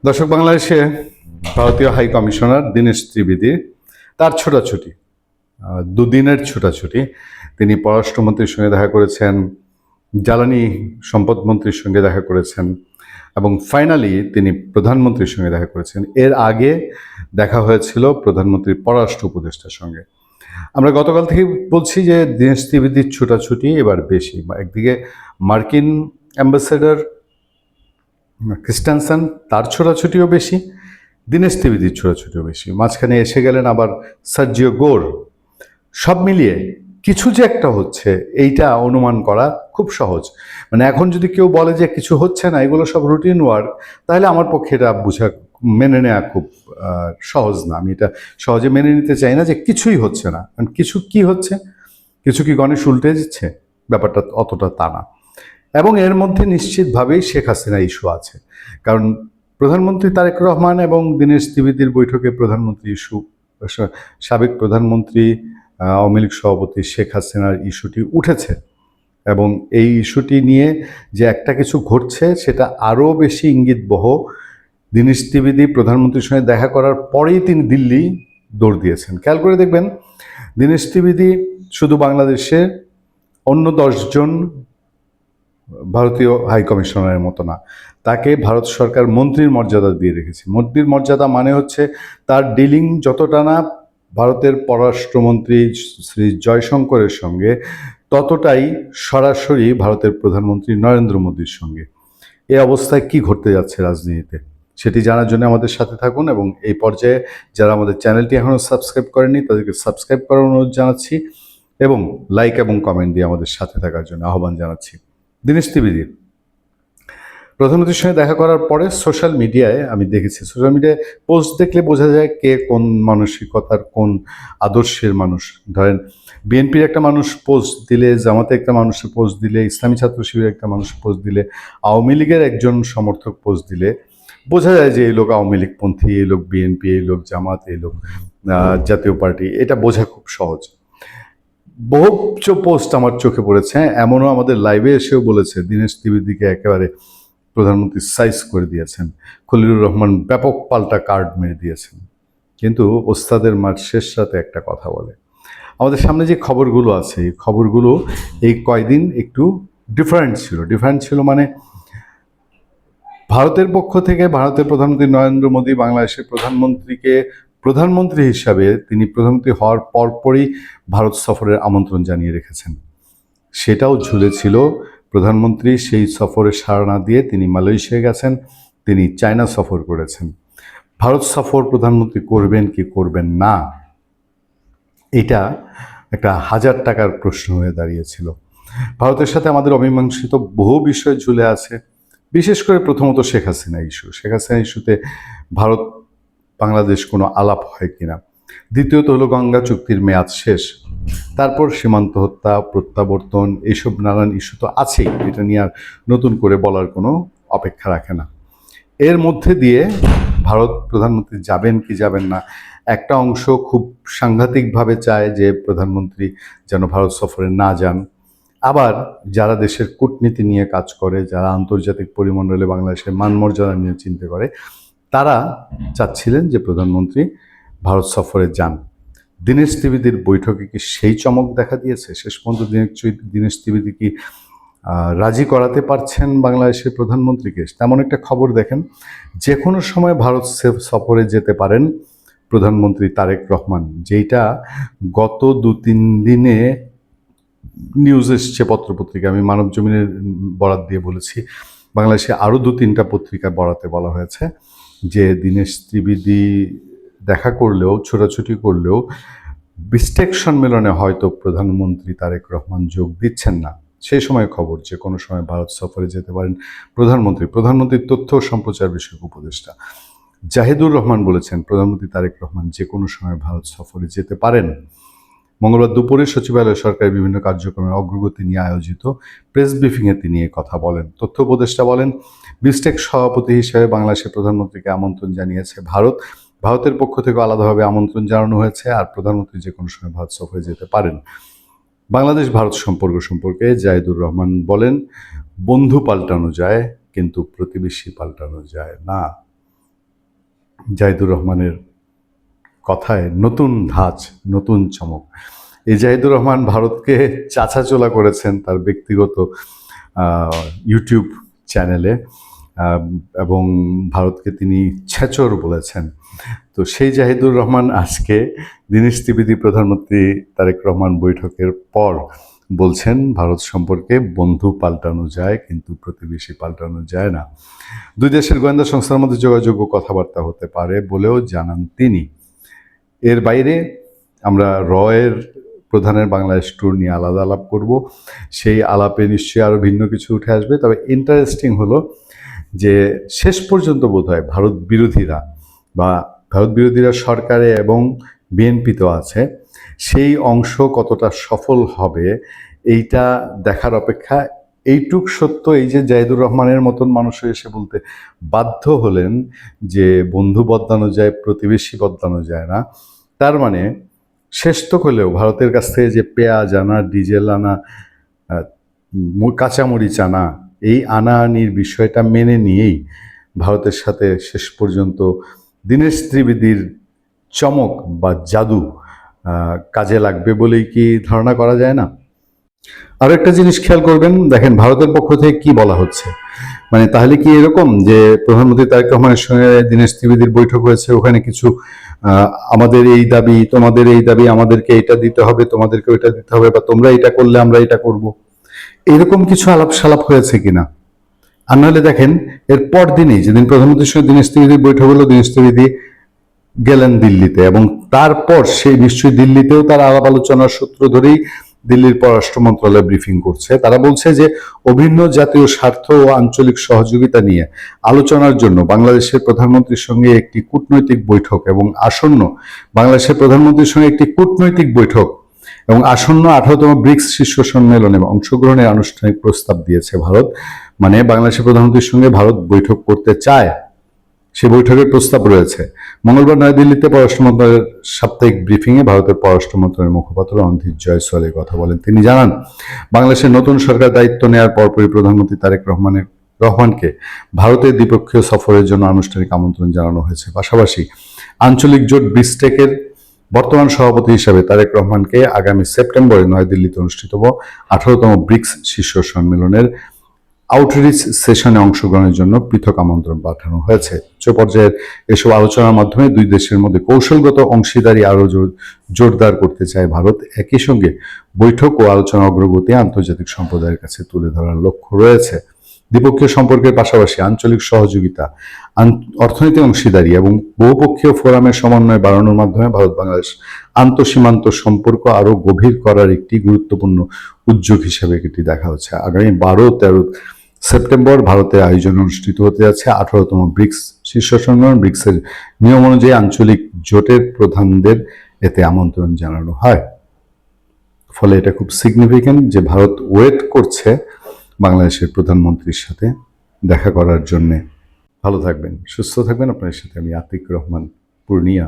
দর্শক, বাংলাদেশে ভারতীয় হাই কমিশনার দীনেশ ত্রিবেদী তার ছোটাছুটি, দুদিনের ছোটাছুটি, তিনি পররাষ্ট্রমন্ত্রীর সঙ্গে দেখা করেছেন, জ্বালানি সম্পদ মন্ত্রীর সঙ্গে দেখা করেছেন এবং ফাইনালি তিনি প্রধানমন্ত্রীর সঙ্গে দেখা করেছেন। এর আগে দেখা হয়েছিল প্রধানমন্ত্রীর পররাষ্ট্র উপদেষ্টার সঙ্গে। আমরা গতকাল থেকে বলছি যে দীনেশ ত্রিবেদীর ছোটাছুটি এবার বেশি। একদিকে মার্কিন অ্যাম্বাসেডর ক্রিস্টেনসেন, তার ছোটাছুটিও বেশি, দীনেশ ত্রিবেদীর ছোটাছুটিও বেশি। মাঝখানে এসে গেলেন আবার সার্জিও গোর। সব মিলিয়ে কিছু যে একটা হচ্ছে, এইটা অনুমান করা খুব সহজ। মানে এখন যদি কেউ বলে যে কিছু হচ্ছে না, এগুলো সব রুটিন ওয়ার্ক, তাহলে আমার পক্ষে এটা মেনে নেওয়া খুব সহজ না। আমি এটা সহজে মেনে নিতে চাই না যে কিছুই হচ্ছে না। কারণ কিছু কি হচ্ছে, কিছু কি গণেশ উল্টে দিচ্ছে, ব্যাপারটা অতটা তা না। এবং এর মধ্যে নিশ্চিতভাবেই শেখ হাসিনা ইস্যু আছে। কারণ প্রধানমন্ত্রী তারেক রহমান এবং দীনেশ ত্রিবেদীর বৈঠকে প্রধানমন্ত্রী ইস্যু, সাবেক প্রধানমন্ত্রী আওয়ামী লীগ সভাপতি শেখ হাসিনার ইস্যুটি উঠেছে। এবং এই ইস্যুটি নিয়ে যে একটা কিছু ঘটছে সেটা আরও বেশি ইঙ্গিতবহ। দীনেশ ত্রিবেদী প্রধানমন্ত্রীর সঙ্গে দেখা করার পরেই তিনি দিল্লি দৌড় দিয়েছেন। খেয়াল করে দেখবেন, দীনেশ ত্রিবেদী শুধু বাংলাদেশে অন্য 10জন ভারতীয় হাই কমিশনারের মতো না, তাকে ভারত সরকার মন্ত্রীর মর্যাদা দিয়ে রেখেছে। মন্ত্রীর মর্যাদা মানে হচ্ছে তার ডিলিং যতটা না ভারতের পররাষ্ট্রমন্ত্রী শ্রী জয়শঙ্করের সঙ্গে, ততটাই সরাসরি ভারতের প্রধানমন্ত্রী নরেন্দ্র মোদীর সঙ্গে। এই অবস্থায় কি ঘটতে যাচ্ছে রাজনীতিতে, সেটি জানার জন্য আমাদের সাথে থাকুন। এবং এই পর্যায়ে যারা আমাদের চ্যানেলটি এখনও সাবস্ক্রাইব করেননি তাদেরকে সাবস্ক্রাইব করার অনুরোধ জানাচ্ছি এবং লাইক এবং কমেন্ট দিয়ে আমাদের সাথে থাকার জন্য আহ্বান জানাচ্ছি। দীনেশ ত্রিবেদী প্রধানমন্ত্রীর সঙ্গে দেখা করার পরে সোশ্যাল মিডিয়ায় আমি দেখেছি, সোশ্যাল মিডিয়ায় পোস্ট দেখলে বোঝা যায় কে কোন মানসিকতার, কোন আদর্শের মানুষ। ধরেন, বিএনপির একটা মানুষ পোস্ট দিলে, জামাতে একটা মানুষের পোস্ট দিলে, ইসলামী ছাত্র শিবিরের একটা মানুষ পোস্ট দিলে, আওয়ামী লীগের একজন সমর্থক পোস্ট দিলে বোঝা যায় যে এই লোক আওয়ামী লীগপন্থী, এই লোক বিএনপি, এই লোক জামাত, এই লোক জাতীয় পার্টি। এটা বোঝা খুব সহজ। বহু পোস্ট আমার চোখে পড়েছে, এমনও আমাদের লাইভে এসেও বলেছে দীনেশ ত্রিবেদীকে একেবারে প্রধানমন্ত্রী সাইজ করে দিয়েছেন, খলিলুর রহমান ব্যাপক পাল্টা কার্ড মেরে দিয়েছেন। কিন্তু ওস্তাদের মার শেষ রাতে একটা কথা বলে। আমাদের সামনে যে খবরগুলো আছে, এই খবরগুলো এই কয়দিন একটু ডিফারেন্ট ছিল মানে ভারতের পক্ষ থেকে ভারতের প্রধানমন্ত্রী নরেন্দ্র মোদী বাংলাদেশের প্রধানমন্ত্রীকে প্রধানমন্ত্রী হিসাবে তিনি প্রধানমন্ত্রী হওয়ার পরপরই ভারত সফরের আমন্ত্রণ জানিয়ে রেখেছেন। সেটাও ঝুলেছিল। প্রধানমন্ত্রী সেই সফরে সাড়া না দিয়ে তিনি মালয়েশিয়া গেছেন, তিনি চায়না সফর করেছেন। ভারত সফর প্রধানমন্ত্রী করবেন কি করবেন না, এটা একটা 1000 টাকার প্রশ্ন হয়ে দাঁড়িয়েছিল। ভারতের সাথে আমাদের অমীমাংসিত বহু বিষয় ঝুলে আছে, বিশেষ করে প্রথমত শেখ হাসিনা ইস্যুতে ভারত বাংলাদেশ কোনো আলাপ হয় কিনা। দ্বিতীয়ত হলো গঙ্গা চুক্তির মেয়াদ শেষ, তারপর সীমান্ত হত্যা, প্রত্যাবর্তন, এইসব নানান ইস্যু তো আছেই। এটা নিয়ে আর নতুন করে বলার কোনো অপেক্ষা রাখে না। এর মধ্যে দিয়ে ভারত প্রধানমন্ত্রী যাবেন কি যাবেন না, একটা অংশ খুব সাংঘাতিকভাবে চায় যে প্রধানমন্ত্রী যেন ভারত সফরে না যান। আবার যারা দেশের কূটনীতি নিয়ে কাজ করে, যারা আন্তর্জাতিক পরিমণ্ডলে বাংলাদেশের মানমর্যাদা নিয়ে চিন্তা করে, তারা চাচ্ছিলেন যে প্রধানমন্ত্রী ভারত সফরে যান। দীনেশ ত্রিবেদীর বৈঠকে কি সেই চমক দেখা দিয়েছে? শেষ পর্যন্ত দীনেশ ত্রিবেদী কি রাজি করাতে পারছেন বাংলাদেশের প্রধানমন্ত্রীকে? তেমন একটা খবর দেখেন, যে কোনো সময় ভারত সফরে যেতে পারেন প্রধানমন্ত্রী তারেক রহমান, যেটা গত 2-3 দিনে নিউজ এসছে পত্রপত্রিকা। আমি মানব জমিনের বরাত দিয়ে বলেছি, বাংলাদেশে আরও 2-3টা পত্রিকা বরাতে বলা হয়েছে যে দীনেশ ত্রিবেদী দেখা করলেও, ছোটাছুটি করলেও বিস্টেক সম্মেলনে হয়তো প্রধানমন্ত্রী তারেক রহমান যোগ দিচ্ছেন না। সেই সময় খবর যে কোনো সময় ভারত সফরে যেতে পারেন প্রধানমন্ত্রীর তথ্য ও সম্প্রচার বিষয়ক উপদেষ্টা জাহিদুর রহমান বলেছেন প্রধানমন্ত্রী তারেক রহমান যে কোনো সময় ভারত সফরে যেতে পারেন। মঙ্গলবার দুপুরে সচিবালয়ে সরকারের বিভিন্ন কার্যক্রমের অগ্রগতি নিয়ে আয়োজিত প্রেস ব্রিফিংয়ে তিনি এ কথা বলেন। তথ্য উপদেষ্টা বলেন, বিমস্টেক সভাপতি হিসেবে বাংলাদেশের প্রধানমন্ত্রীকে আমন্ত্রণ জানিয়েছে ভারতের পক্ষ থেকে আলাদাভাবে আমন্ত্রণ জানানো হয়েছে, আর প্রধানমন্ত্রী যে কোনো সময় ভারত সফরে যেতে পারেন। বাংলাদেশ ভারত সম্পর্কে জাহিদুর রহমান বলেন, বন্ধু পাল্টানো যায় কিন্তু প্রতিবেশী পাল্টানো যায় না। জাহিদুর রহমানের কথায় নতুন ধাঁচ, নতুন চমক। এই জাহিদুর রহমান ভারতকে চাছাচোলা করেছেন তার ব্যক্তিগত ইউটিউব চ্যানেলে, এবং ভারতকে তিনি ছেচর বলেছেন। তো সেই জাহিদুর রহমান আজকে দীনেশ ত্রিবেদী প্রধানমন্ত্রী তারেক রহমান বৈঠকের পর বলছেন ভারত সম্পর্কে বন্ধু পাল্টানো যায় কিন্তু প্রতিবেশী পাল্টানো যায় না। দুই দেশের গোয়েন্দা সংস্থার মধ্যে যোগাযোগ ও কথাবার্তা হতে পারে বলেও জানান তিনি। এর বাইরে আমরা রয়ের প্রধানের বাংলাদেশ ট্যুর নিয়ে আলাদা আলাপ করব, সেই আলাপে নিশ্চয়ই আরও ভিন্ন কিছু উঠে আসবে। তবে ইন্টারেস্টিং হলো যে শেষ পর্যন্ত বোধহয় ভারত বিরোধীরা সরকারে এবং বিএনপিতেও আছে, সেই অংশ কতটা সফল হবে এইটা দেখার অপেক্ষা। এইটুক সত্য, এই যে জাহিদুর রহমানের মতন মানুষ এসে বলতে বাধ্য হলেন যে বন্ধু বদলানো যায়, প্রতিবেশী বদলানো যায় না, তার মানে শেষ তো হলেও ভারতের কাছ থেকে যে পেঁয়াজ আনা, ডিজেল আনা, কাঁচামরিচ আনা, এই আনা আনির বিষয়টা মেনে নিয়েই ভারতের সাথে শেষ পর্যন্ত দীনেশ ত্রিবেদীর চমক বা জাদু কাজে লাগবে বলেই কি ধারণা করা যায় না? আরও একটা জিনিস খেয়াল করবেন, দেখেন ভারতের পক্ষ থেকে কি বলা হচ্ছে। মানে তাহলে কি এরকম যে প্রধানমন্ত্রী তারেক রহমানের সঙ্গে দীনেশ ত্রিবেদীর বৈঠক হয়েছে, ওখানে কিছু আমাদের এই দাবি, তোমাদের এই দাবি, আমাদেরকে এটা দিতে হবে, তোমাদেরকে ওইটা দিতে হবে, বা তোমরা এটা করলে আমরা এটা করব, এরকম কিছু আলাপ সালাপ হয়েছে কিনা? আর নাহলে দেখেন এর পর দিনই যেদিন প্রধানমন্ত্রীর সঙ্গে দীনেশ ত্রিবেদীর বৈঠক হলো, দীনেশ ত্রিবেদী গেলেন দিল্লিতে, এবং তারপর সেই নিশ্চয়ই দিল্লিতেও তার আলাপ আলোচনার সূত্র ধরেই দিল্লির পররাষ্ট্র মন্ত্রণালয় ব্রিফিং করছে। তারা বলছে যে অভিন্ন জাতীয় স্বার্থ ও আঞ্চলিক সহযোগিতা নিয়ে আলোচনার জন্য বাংলাদেশের প্রধানমন্ত্রীর সঙ্গে একটি কূটনৈতিক বৈঠক এবং আসন্ন এবং আসন্ন 18তম ব্রিক্স শীর্ষ সম্মেলনে অংশগ্রহণের আনুষ্ঠানিক প্রস্তাব দিয়েছে ভারত। মানে বাংলাদেশের প্রধানমন্ত্রীর সঙ্গে ভারত বৈঠক করতে চায়, সে বৈঠকের প্রস্তাব রয়েছে। মঙ্গলবার নয়াদিল্লিতে পররাষ্ট্র মন্ত্রণালয়ের সাপ্তাহিক ব্রিফিংয়ে ভারতের পররাষ্ট্র মন্ত্রণালয়ের মুখপাত্র রণধীর জয়সওয়াল এই কথা বলেন। তিনি জানান, বাংলাদেশের নতুন সরকার দায়িত্ব নেওয়ার পরপরই প্রধানমন্ত্রী তারেক রহমানকে ভারতের দ্বিপক্ষীয় সফরের জন্য আনুষ্ঠানিক আমন্ত্রণ জানানো হয়েছে। পাশাপাশি আঞ্চলিক জোট বিসটেকের বর্তমান সভাপতি হিসাবে তারেক রহমানকে আগামী সেপ্টেম্বরে নয়াদিল্লিতে অনুষ্ঠিতব 18তম ব্রিক্স শীর্ষ সম্মেলনের আউটরিচ সেশনে অংশগ্রহণের জন্য পৃথক আমন্ত্রণ পাঠানো হয়েছে। উচ্চ পর্যায়ের এসব আলোচনার মাধ্যমে দুই দেশের মধ্যে কৌশলগত অংশীদারি আরও জোরদার করতে চায় ভারত। একই সঙ্গে বৈঠক ও আলোচনা অগ্রগতি আন্তর্জাতিক সম্প্রদায়ের কাছে তুলে ধরার লক্ষ্য রয়েছে। দ্বিপক্ষীয় সম্পর্কের পাশাপাশি আঞ্চলিক সহযোগিতা, অর্থনৈতিক অংশীদারি এবং বহুপক্ষীয় ফোরামের সমন্বয় বাড়ানোর মাধ্যমে ভারত বাংলাদেশ আন্তঃসীমান্ত সম্পর্ক আরও গভীর করার একটি গুরুত্বপূর্ণ উদ্যোগ হিসেবে এটি দেখা হচ্ছে। আগামী 12-13 সেপ্টেম্বর ভারতে আয়োজন অনুষ্ঠিত হতে যাচ্ছে 18তম ব্রিক্স শীর্ষ সম্মেলন। ব্রিক্সের নিয়ম অনুযায়ী আঞ্চলিক জোটের প্রধানদের এতে আমন্ত্রণ জানানো হয়। ফলে এটা খুব সিগনিফিক্যান্ট যে ভারত ওয়েট করছে বাংলাদেশের প্রধানমন্ত্রীর সাথে দেখা করার জন্যে। ভালো থাকবেন, সুস্থ থাকবেন। আপনার সাথে আমি আতিক রহমান, পূর্ণিয়া।